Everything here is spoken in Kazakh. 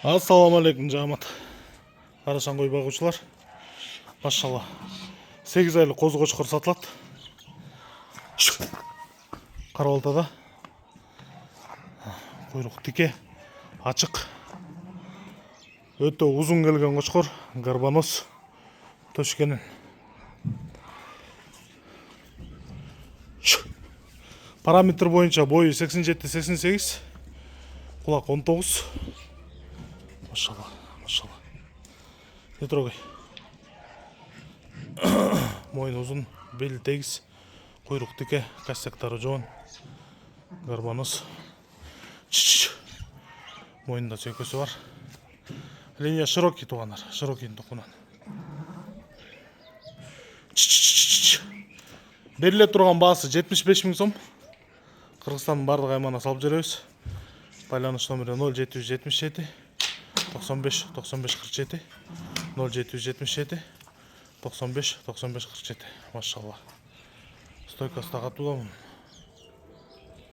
Ассаламу алейкум, жамат. Қарашан қой бағушылар. Машалла. 8 айлық қозы қошқыр сатылады. Қарауылтада. Құйрық тике, ашық. Өте ұзын келген қошқыр, гарбаноз, төшкенін. Параметр бойынша бойы 87-88, құлақ 19. Машалла, машалла. Не трогай. Мойын ұзын, белі тегіс, құйрық тике, кастектары жоғын, гарбаноз. Мойында сөйкөсі бар. Линия широкий туғанар, широкийін тұқынан. Беріле тұрған басы 75 000 сом. Қырғызстанның бардық аймағына салып жүрөбүз. Байланыш номері 0777 95 95 47 0777 95 95 47. Машалла. Стойкасы тағатуламын.